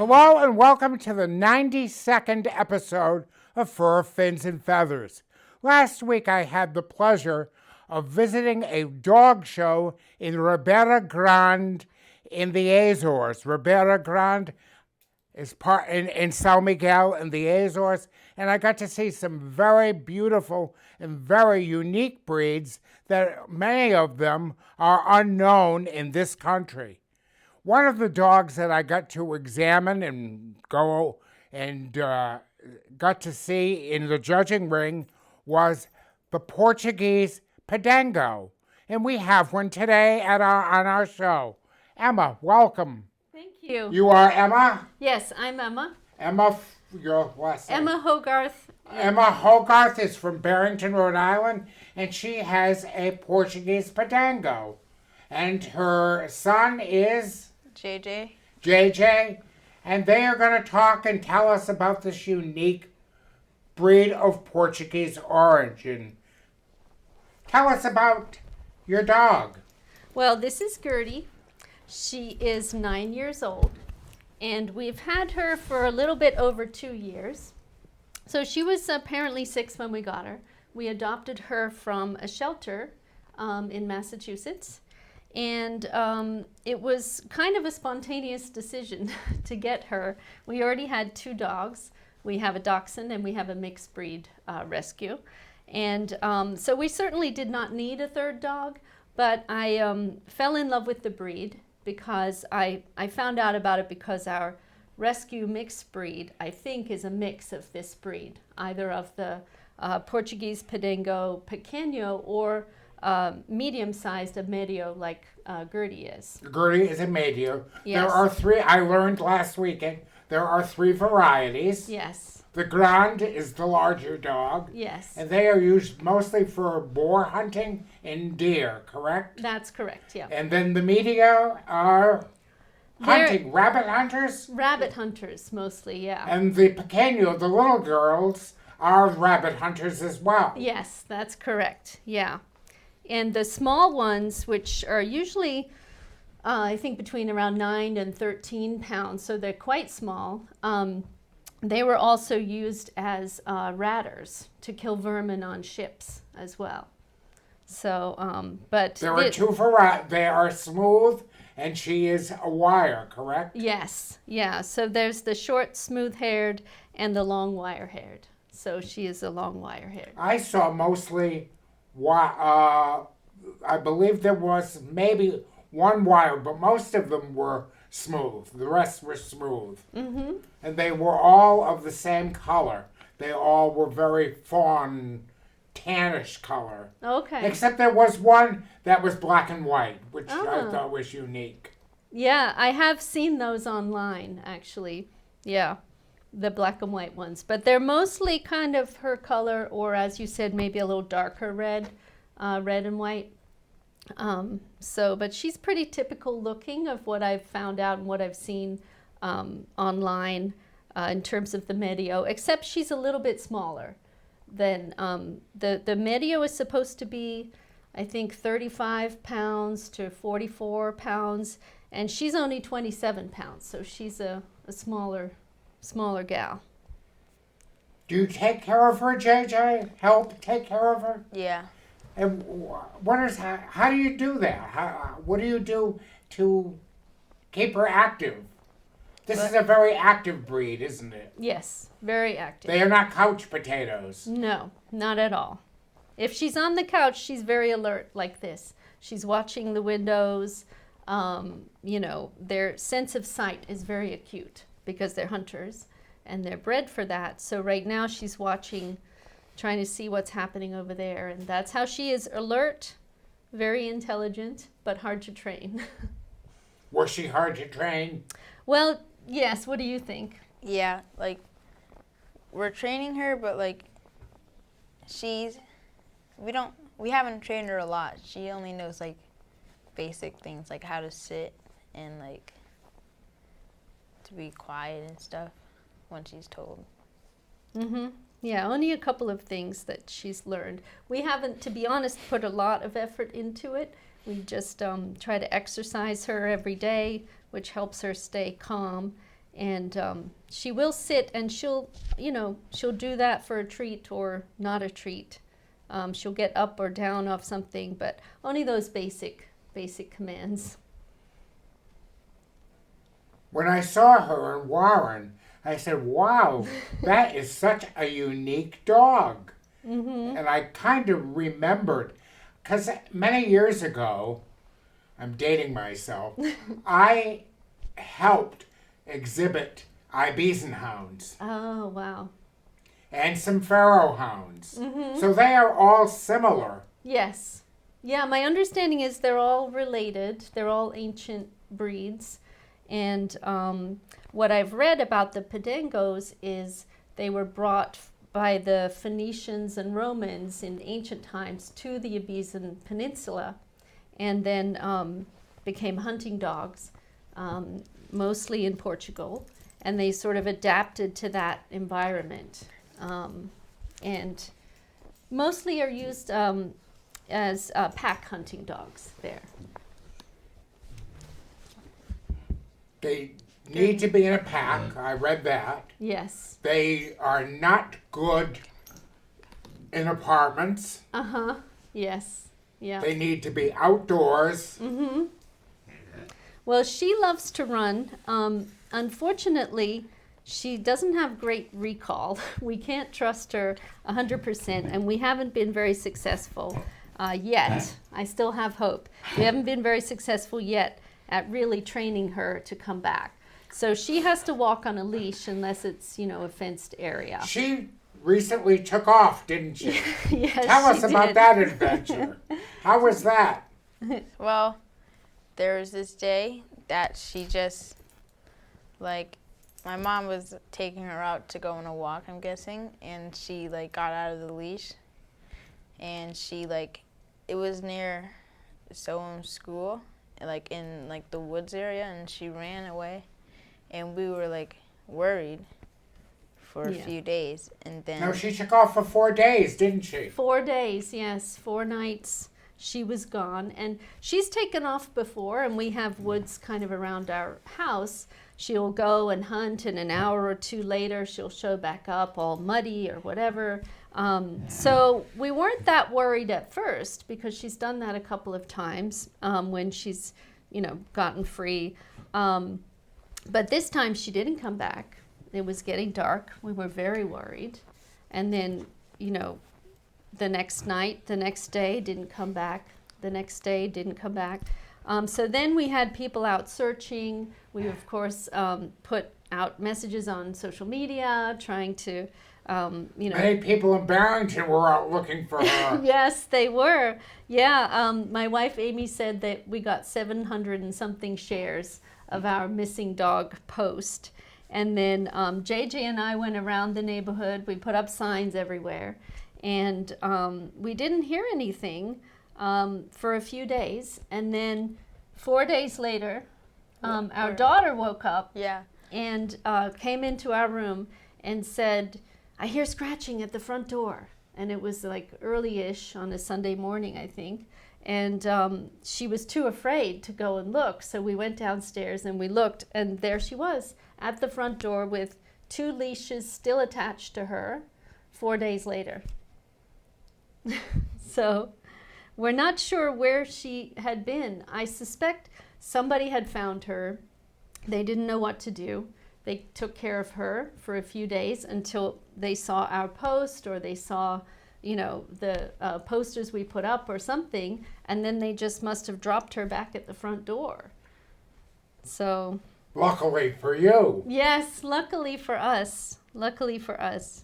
Hello and welcome to the 92nd episode of Fur, Fins, and Feathers. Last week I had the pleasure of visiting a dog show in Ribeira Grande in the Azores. Ribeira Grande is part in São Miguel in the Azores, and I got to see some very beautiful and very unique breeds that many of them are unknown in this country. One of the dogs that I got to examine and go and got to see in the judging ring was the Portuguese Podengo. And we have one today on our show. Emma, welcome. Thank you. You are Emma? Yes, I'm Emma. Emma, your last name? Emma Hogarth. Emma Hogarth is from Barrington, Rhode Island, and she has a Portuguese Podengo. And her son is? JJ. JJ. And they are going to talk and tell us about this unique breed of Portuguese origin. Tell us about your dog. Well, this is Gertie. She is 9 years old, and we've had her for a little bit over 2 years. So she was apparently 6 when we got her. We adopted her from a shelter in Massachusetts. And it was kind of a spontaneous decision to get her. We already had 2 dogs. We have a dachshund and we have a mixed breed rescue. And so we certainly did not need a 3rd dog, but I fell in love with the breed because I found out about it because our rescue mixed breed, I think, is a mix of this breed, either of the Portuguese Podengo Pequenos or medium-sized, a medio like Gertie is. Gertie is a medio. Yes. There are 3, I learned last weekend, there are 3 varieties. Yes. The Grande is the larger dog. Yes. And they are used mostly for boar hunting and deer, correct? That's correct, yeah. And then the medio are hunting, rabbit hunters? Rabbit hunters, mostly, yeah. And the Pequeño, the little girls, are rabbit hunters as well. Yes, that's correct, yeah. And the small ones, which are usually, I think, between around 9 and 13 pounds, so they're quite small, they were also used as ratters to kill vermin on ships as well. So, but... There are 2 varieties. They are smooth, and she is a wire, correct? Yes, yeah. So there's the short, smooth-haired, and the long, wire-haired. So she is a long, wire-haired. I saw mostly... I believe there was maybe 1 wire, but most of them were smooth. The rest were smooth. Mm-hmm. And they were all of the same color. They all were very fawn, tannish color. Okay. Except there was one that was black and white, which I thought was unique. Yeah, I have seen those online, actually. Yeah. The black and white ones, but they're mostly kind of her color, or as you said, maybe a little darker red, red and white. But she's pretty typical looking of what I've found out and what I've seen online in terms of the medio, except she's a little bit smaller than the medio is supposed to be, I think, 35 pounds to 44 pounds, and she's only 27 pounds, so she's a smaller gal. Do you take care of her, JJ? Help take care of her? Yeah. And how do you do that? What do you do to keep her active? This is a very active breed, isn't it? Yes, very active. They are not couch potatoes. No, not at all. If she's on the couch, she's very alert like this. She's watching the windows. Their sense of sight is very acute, because they're hunters and they're bred for that. So right now she's watching, trying to see what's happening over there. And that's how she is: alert, very intelligent, but hard to train. Was she hard to train? Well, yes. What do you think? Yeah, we're training her, but we haven't trained her a lot. She only knows basic things like how to sit and to be quiet and stuff when she's told. Mm-hmm. Yeah, only a couple of things that she's learned. We haven't, to be honest, put a lot of effort into it. We just try to exercise her every day, which helps her stay calm. And she will sit, and she'll do that for a treat or not a treat. She'll get up or down off something, but only those basic commands. When I saw her in Warren, I said, wow, that is such a unique dog. Mm-hmm. And I kind of remembered, because many years ago, I'm dating myself, I helped exhibit Iberian hounds. Oh, wow. And some Pharaoh hounds. Mm-hmm. So they are all similar. Yes. Yeah, my understanding is they're all related. They're all ancient breeds. And what I've read about the Podengos is they were brought by the Phoenicians and Romans in ancient times to the Iberian Peninsula, and then became hunting dogs, mostly in Portugal. And they sort of adapted to that environment. And mostly are used as pack hunting dogs there. They need to be in a pack. I read that. Yes. They are not good in apartments. Uh-huh. Yes. Yeah. They need to be outdoors. Mm-hmm. Well, she loves to run. Unfortunately, she doesn't have great recall. We can't trust her 100%, and we haven't been very successful yet. I still have hope. We haven't been very successful yet at really training her to come back. So she has to walk on a leash unless it's, a fenced area. She recently took off, didn't she? Yes, Tell us she about did. that adventure. How was that? Well, there was this day that she just, my mom was taking her out to go on a walk, I'm guessing, and she, got out of the leash, and she, it was near Soam's school, in, the woods area, and she ran away, and we were, worried for a few days, and then... No, she took off for 4 days, didn't she? 4 days, yes. 4 nights she was gone. And she's taken off before, and we have woods kind of around our house. She'll go and hunt, and an hour or two later she'll show back up all muddy or whatever. So we weren't that worried at first, because she's done that a couple of times when she's, gotten free. But this time she didn't come back. It was getting dark. We were very worried. And then, the next night, the next day, didn't come back. The next day, didn't come back. So then we had people out searching. We, of course, put out messages on social media, trying to, Many people in Barrington were out looking for her. Yes, they were. Yeah, my wife Amy said that we got 700 and something shares of our missing dog post. And then JJ and I went around the neighborhood. We put up signs everywhere. And we didn't hear anything for a few days. And then 4 days later, our daughter woke up and came into our room and said, I hear scratching at the front door. And it was early-ish on a Sunday morning, I think. And she was too afraid to go and look. So we went downstairs and we looked, and there she was at the front door with 2 leashes still attached to her 4 days later. So we're not sure where she had been. I suspect somebody had found her. They didn't know what to do. They took care of her for a few days until they saw our post, or they saw, the posters we put up or something, and then they just must have dropped her back at the front door. So... Luckily for you. Yes, luckily for us. Luckily for us.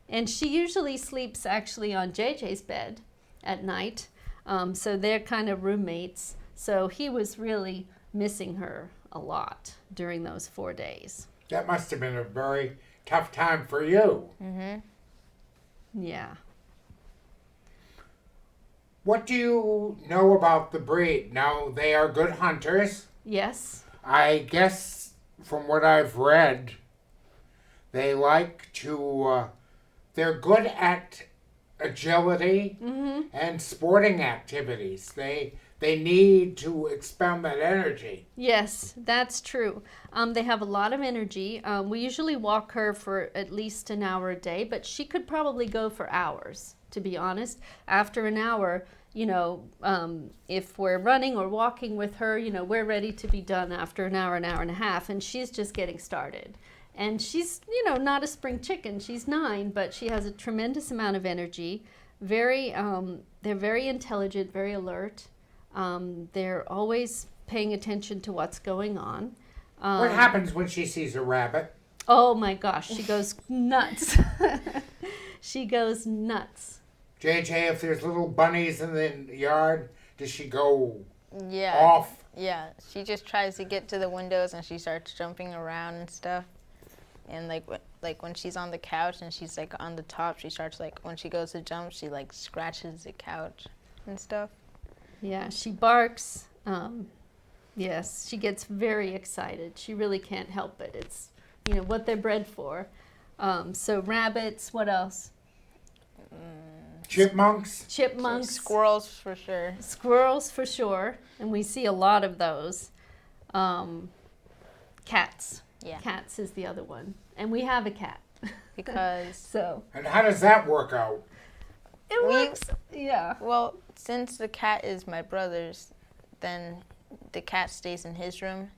And she usually sleeps actually on JJ's bed at night. So they're kind of roommates. So he was really missing her a lot during those 4 days. That must have been a very tough time for you. Mm-hmm. Yeah. What do you know about the breed? Now, they are good hunters. Yes. I guess from what I've read, they like to, they're good at agility and sporting activities. They they need to expend that energy. Yes, that's true. They have a lot of energy. We usually walk her for at least an hour a day, but she could probably go for hours, to be honest. After an hour, if we're running or walking with her, we're ready to be done after an hour and a half, and she's just getting started. And she's, not a spring chicken. She's 9, but she has a tremendous amount of energy. They're very intelligent, very alert. They're always paying attention to what's going on. What happens when she sees a rabbit? Oh my gosh, she goes nuts. She goes nuts. JJ, if there's little bunnies in the yard, does she go Yeah. off? Yeah, she just tries to get to the windows and she starts jumping around and stuff. And like when she's on the couch and she's like on the top, she starts when she goes to jump, she scratches the couch and stuff. Yeah, she barks. Yes, she gets very excited. She really can't help it. It's, what they're bred for. So rabbits, what else? Chipmunks? Chipmunks. Squirrels for sure. Squirrels for sure, and we see a lot of those. Cats. Yeah. Cats is the other one. And we have a cat. Because So And how does that work out? it works. Yeah. well, since the cat is my brother's, then the cat stays in his room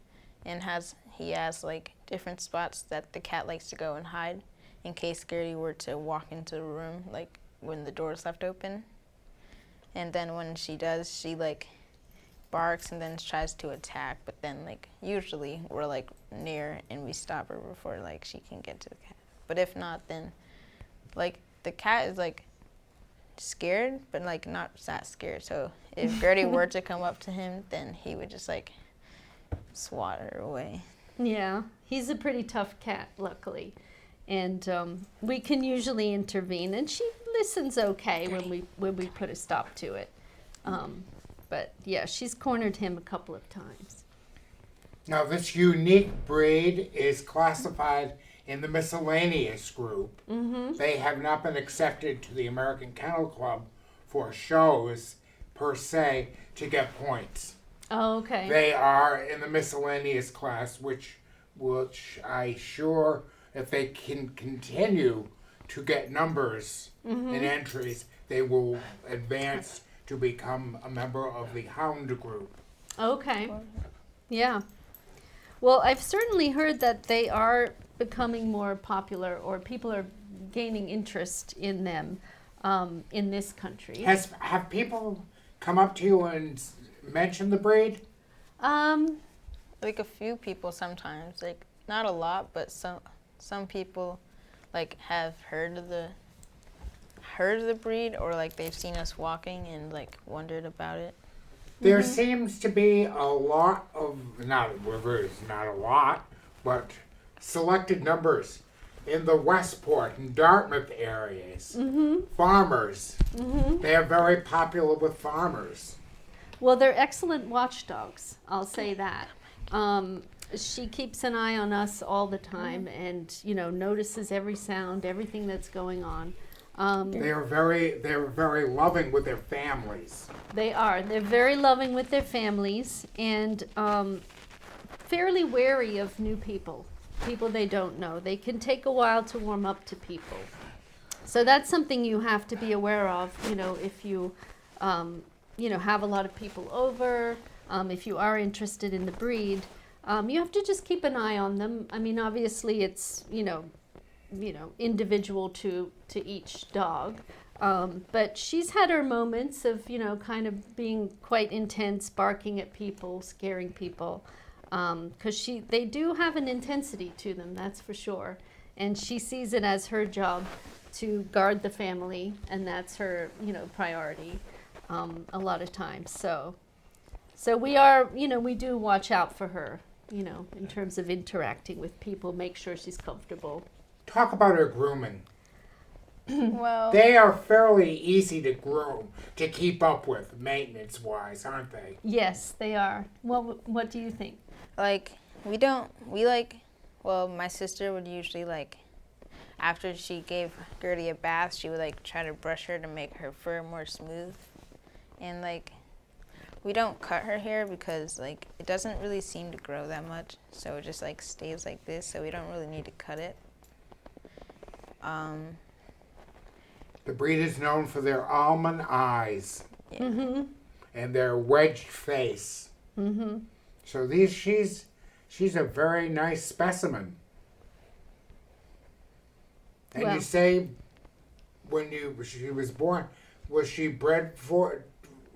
and he has different spots that the cat likes to go and hide in case Gertie were to walk into the room when the door is left open. And then when she does, she barks and then tries to attack, but then usually we're near and we stop her before she can get to the cat. But if not, then the cat is scared, but not that scared. So if Gertie were to come up to him, then he would just swat her away. Yeah. He's a pretty tough cat, luckily. And we can usually intervene, and she listens okay when we put a stop to it. But yeah, she's cornered him a couple of times. Now, this unique breed is classified in the Miscellaneous group. Mm-hmm. They have not been accepted to the American Kennel Club for shows, per se, to get points. Oh, okay. They are in the Miscellaneous class, which I sure, if they can continue to get numbers and entries, they will advance to become a member of the Hound group. Okay. Yeah. Well, I've certainly heard that they are becoming more popular, or people are gaining interest in them in this country. Have people come up to you and mentioned the breed? A few people sometimes, not a lot, but some people have heard of the breed, or they've seen us walking and wondered about it. There seems to be a lot of, not a lot, but selected numbers in the Westport and Dartmouth areas. Farmers. They are very popular with farmers. Well, they're excellent watchdogs, I'll say that. She keeps an eye on us all the time and, notices every sound, everything that's going on. They're very loving with their families. They are. They're very loving with their families and fairly wary of new people they don't know. They can take a while to warm up to people. So that's something you have to be aware of, if you, have a lot of people over, if you are interested in the breed. You have to just keep an eye on them. I mean, obviously it's, individual to each dog. But she's had her moments of, kind of being quite intense, barking at people, scaring people. Because they do have an intensity to them, that's for sure. And she sees it as her job to guard the family, and that's her, priority a lot of times. So we are, we do watch out for her, in terms of interacting with people, make sure she's comfortable. Talk about her grooming. Well, They are fairly easy to groom, to keep up with, maintenance-wise, aren't they? Yes, they are. What do you think? my sister would usually after she gave Gertie a bath, she would try to brush her to make her fur more smooth. And we don't cut her hair because like it doesn't really seem to grow that much, so it just like stays like this, so we don't really need to cut it. The breed is known for their almond eyes Yeah. Mm-hmm. and their wedged face. Mm-hmm. So she's a very nice specimen. And Well. you say when she was born, was she bred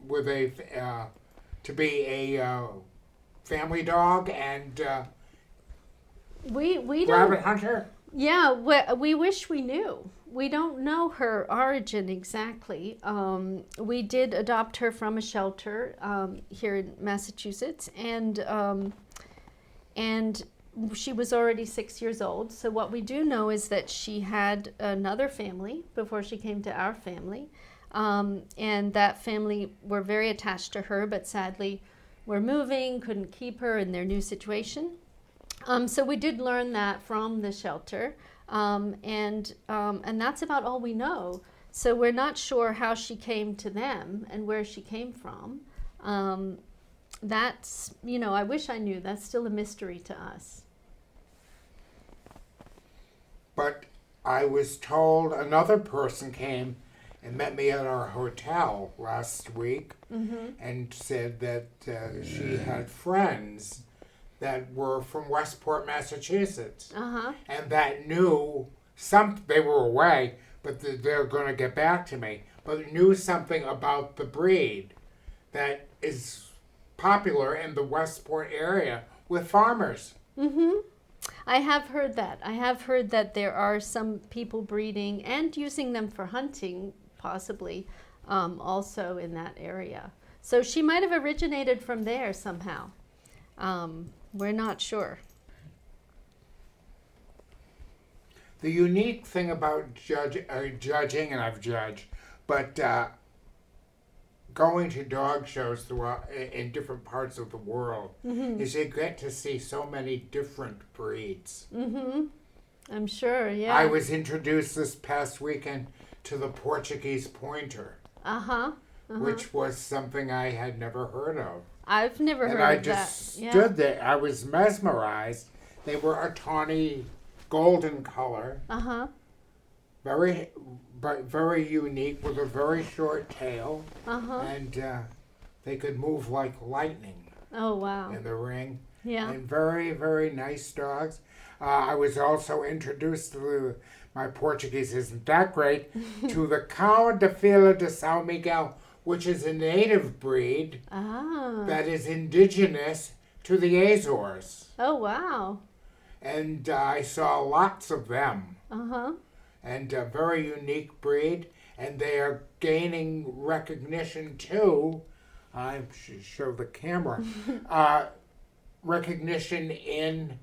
with a to be a family dog and We rabbit don't. hunter? Yeah, we wish we knew. We don't know her origin exactly. We did adopt her from a shelter here in Massachusetts, and she was already 6 years old. So what we do know is that she had another family before she came to our family, and that family were very attached to her, but sadly were moving, couldn't keep her in their new situation. So we did learn that from the shelter, and that's about all we know. So we're not sure how she came to them and where she came from. That's, I wish I knew. That's still a mystery to us. But I was told another person came and met me at our hotel last week and said that she had friends that were from Westport, Massachusetts, and that knew they were away, but they're going to get back to me, but knew something about the breed that is popular in the Westport area with farmers. I have heard that. I have heard that there are some people breeding and using them for hunting, possibly, also in that area. So she might have originated from there somehow. We're not sure. The unique thing about judging, and I've judged, but going to dog shows throughout in different parts of the world is you get to see so many different breeds. I'm sure, yeah. I was introduced this past weekend to the Portuguese Pointer, which was something I had never heard of. I've never And heard I of just that. stood there. I was mesmerized. They were a tawny golden color, very unique with a very short tail, and they could move like lightning Oh, wow. in the ring. Yeah. And very, very nice dogs. I was also introduced to, my Portuguese isn't that great, to the Hound de Fila de São Miguel, which is a native breed that is indigenous to the Azores. Oh, wow. And I saw lots of them. And a very unique breed. And they are gaining recognition too. I should show the camera. Recognition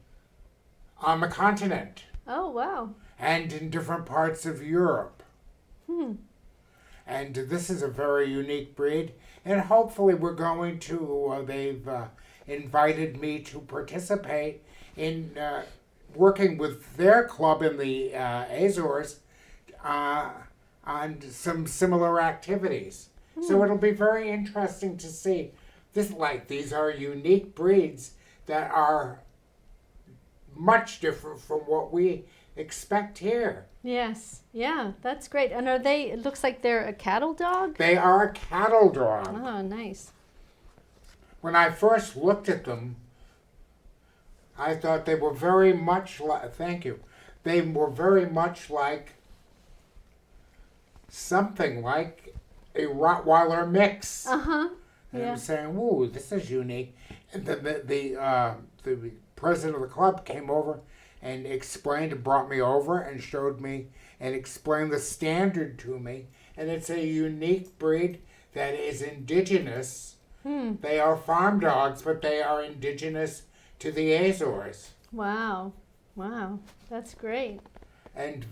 on the continent. Oh, wow. And in different parts of Europe. And this is a very unique breed. And hopefully we're going to, they've invited me to participate in working with their club in the Azores on some similar activities. So it'll be very interesting to see. These are unique breeds that are much different from what we expect here. Yes. Yeah, that's great. And it looks like they're a cattle dog? They are a cattle dog. Oh, nice. When I first looked at them, I thought they were very much like, thank you, they were very much like something like a Rottweiler mix. And I Yeah. was saying, "Ooh, this is unique." And then the president of the club came over and brought me over and showed me and explained the standard to me. And it's a unique breed that is indigenous. They are farm dogs, but they are indigenous to the Azores. Wow. Wow. That's great. And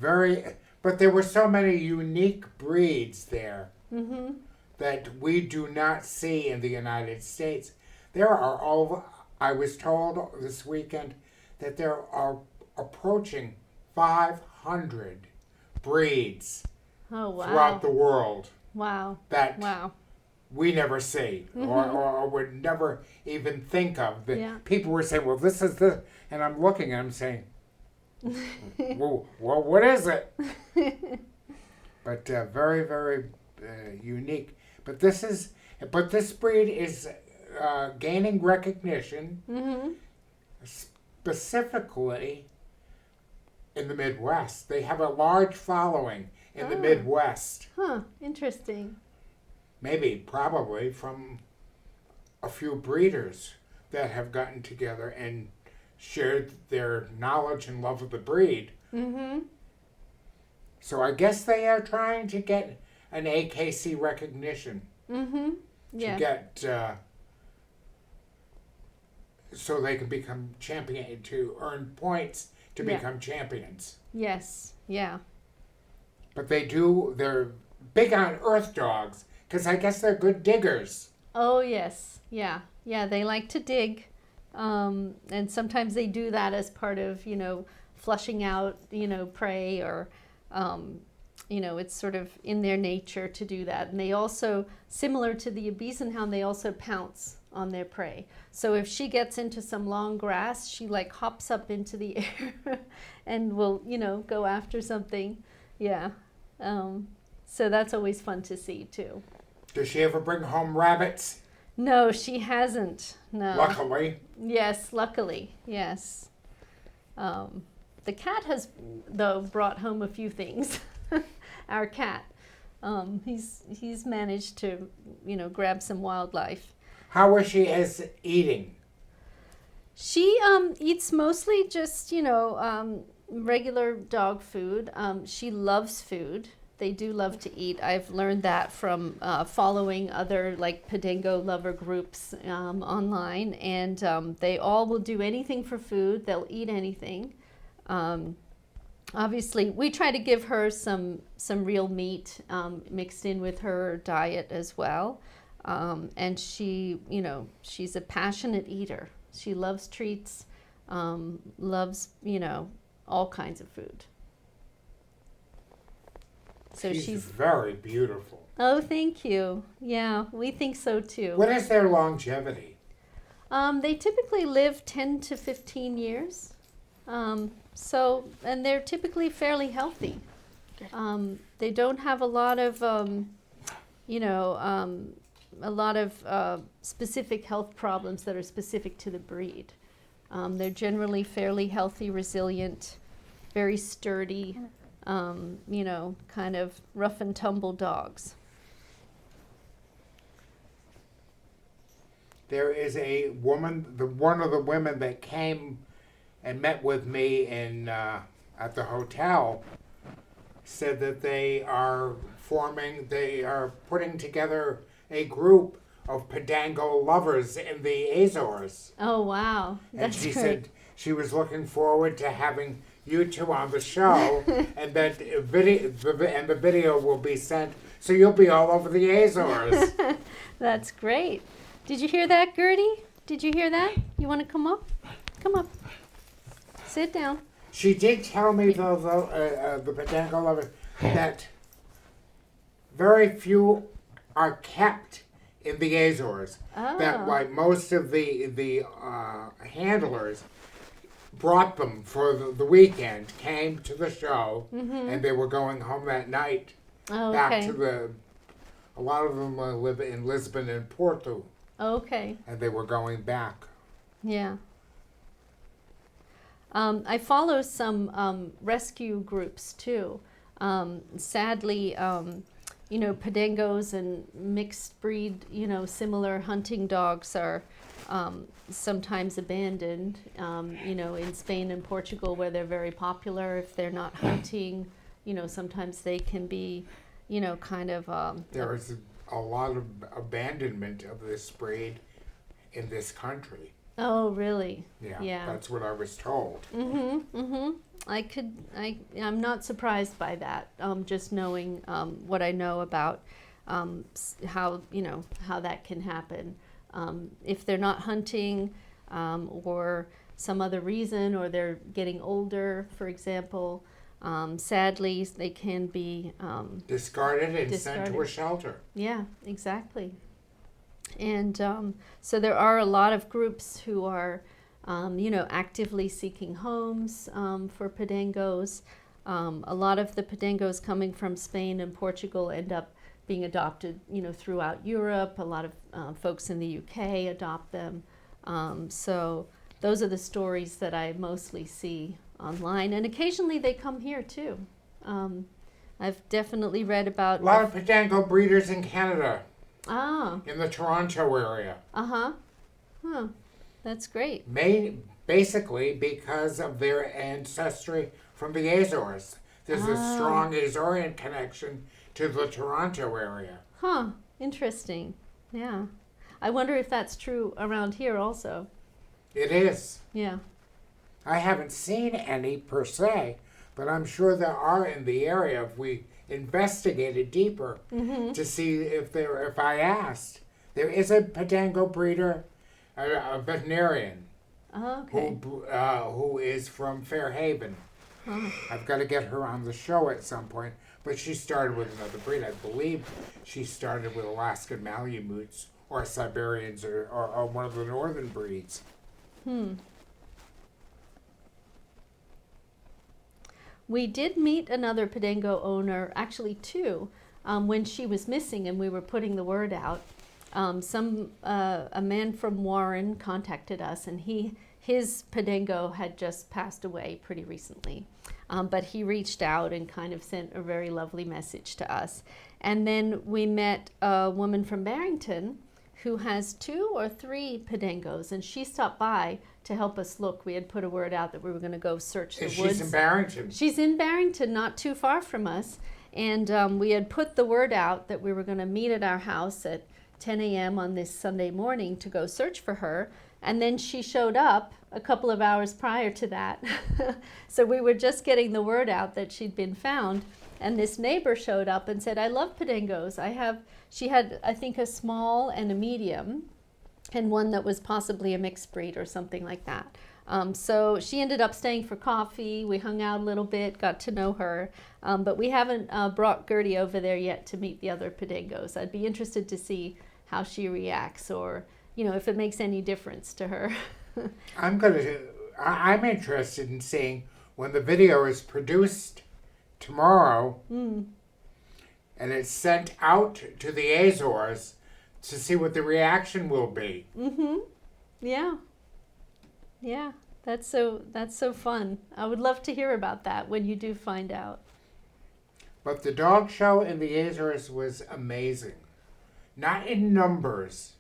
but there were so many unique breeds there that we do not see in the United States. There are I was told this weekend that there are approaching 500 breeds Oh, wow. throughout the world Wow. that Wow. we never see or would never even think of. Yeah. People were saying, well, this is the, and I'm looking and I'm saying, well, what is it? But very, very unique. But this breed is gaining recognition, specifically in the Midwest. They have a large following in the Midwest. Huh, interesting. Maybe, probably, from a few breeders that have gotten together and shared their knowledge and love of the breed. So I guess they are trying to get an AKC recognition. Yeah. To get, so they can become champion, to earn points to become champions. Yes. Yeah. But they're big on earth dogs, because I guess they're good diggers. Oh, yes. Yeah. Yeah, they like to dig. And sometimes they do that as part of, flushing out, prey or, it's sort of in their nature to do that. And they also, similar to the Iberian hound, they also pounce on their prey. So if she gets into some long grass, she like hops up into the air and will, go after something. Yeah. So that's always fun to see too. Does she ever bring home rabbits? No, she hasn't. No. Luckily. Yes, luckily. Yes. The cat has, though, brought home a few things. Our cat. He's managed to, grab some wildlife. How is she as eating? She eats mostly just, regular dog food. She loves food. They do love to eat. I've learned that from following other like Podengo lover groups online, and they all will do anything for food. They'll eat anything. Obviously, we try to give her some real meat mixed in with her diet as well. And she, she's a passionate eater. She loves treats, loves, all kinds of food. So she's very beautiful. Oh, thank you. Yeah, we think so too. What is their longevity? They typically live 10 to 15 years. So, and they're typically fairly healthy. They don't have a lot of, specific health problems that are specific to the breed. They're generally fairly healthy, resilient, very sturdy, kind of rough and tumble dogs. There is a woman, one of the women that came and met with me in at the hotel, said that they are putting together a group of Podengo lovers in the Azores. Oh, wow. And she said she was looking forward to having you two on the show, and that the video will be sent, so you'll be all over the Azores. That's great. Did you hear that, Gertie? Did you hear that? You want to come up? Come up. Sit down. She did tell me, though, the Podengo lover, that very few are kept in the Azores. Oh. That, like, most of the handlers brought them for the weekend, came to the show, and they were going home that night. Oh, back okay. to a lot of them live in Lisbon and Porto. Okay. And they were going back. Yeah. I follow some rescue groups too. Sadly, Podengos and mixed breed, similar hunting dogs are sometimes abandoned, in Spain and Portugal where they're very popular. If they're not hunting, sometimes they can be, kind of... There is a lot of abandonment of this breed in this country. Oh, really? Yeah. That's what I was told. I'm not surprised by that, just knowing what I know about how that can happen. If they're not hunting or some other reason, or they're getting older, for example, sadly, they can be discarded and sent to a shelter. Yeah, exactly. And so there are a lot of groups who are, actively seeking homes for Podengos. A lot of the Podengos coming from Spain and Portugal end up being adopted, throughout Europe. A lot of folks in the UK adopt them. So those are the stories that I mostly see online. And occasionally they come here too. I've definitely read about... A lot of Podengo breeders in Canada. Ah. In the Toronto area. Uh-huh. Huh. That's great. Basically because of their ancestry from the Azores. There's a strong Azorean connection to the Toronto area. Huh. Interesting. Yeah. I wonder if that's true around here also. It is. Yeah. I haven't seen any per se, but I'm sure there are in the area if we investigated deeper to see if I asked. There is a Podengo breeder, a veterinarian, who is from Fairhaven. I've got to get her on the show at some point, but she started with another breed. I believe she started with Alaskan Malamutes or Siberians or one of the northern breeds. We did meet another Podengo owner, actually two, when she was missing and we were putting the word out. A man from Warren contacted us, and his Podengo had just passed away pretty recently. But he reached out and kind of sent a very lovely message to us. And then we met a woman from Barrington who has 2 or 3 Podengos, and she stopped by to help us look. We had put a word out that we were going to go search the woods. She's in Barrington. She's in Barrington, not too far from us. And we had put the word out that we were going to meet at our house at 10 a.m. on this Sunday morning to go search for her. And then she showed up a couple of hours prior to that. So we were just getting the word out that she'd been found. And this neighbor showed up and said, I love Podengos. She had, I think, a small and a medium, and one that was possibly a mixed breed or something like that. So she ended up staying for coffee. We hung out a little bit, got to know her. But we haven't brought Gertie over there yet to meet the other Podengos. I'd be interested to see how she reacts, or, if it makes any difference to her. I'm interested in seeing when the video is produced tomorrow and it's sent out to the Azores to see what the reaction will be. Yeah. Yeah. That's so fun. I would love to hear about that when you do find out. But the dog show in the Azores was amazing. Not in numbers.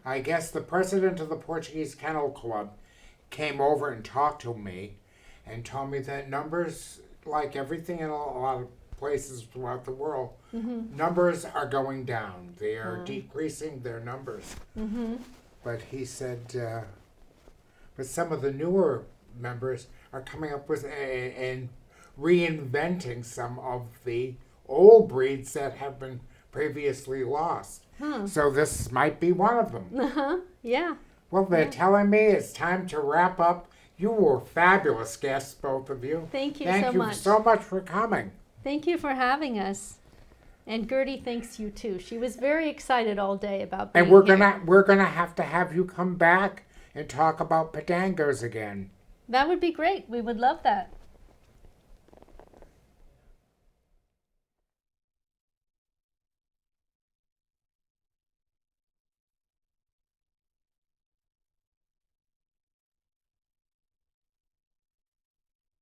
I guess the president of the Portuguese Kennel Club came over and talked to me and told me that numbers, like everything in a lot of places throughout the world, numbers are going down. They are decreasing their numbers. But he said, but some of the newer members are coming up with and reinventing some of the old breeds that have been previously lost. So this might be one of them. Yeah. Well, they're telling me it's time to wrap up. You were fabulous guests, both of you. Thank you so much. so much. Thank you so much for coming. Thank you for having us. And Gertie thanks you too. She was very excited all day about being And we're here. gonna have to have you come back and talk about Podengos again. That would be great. We would love that.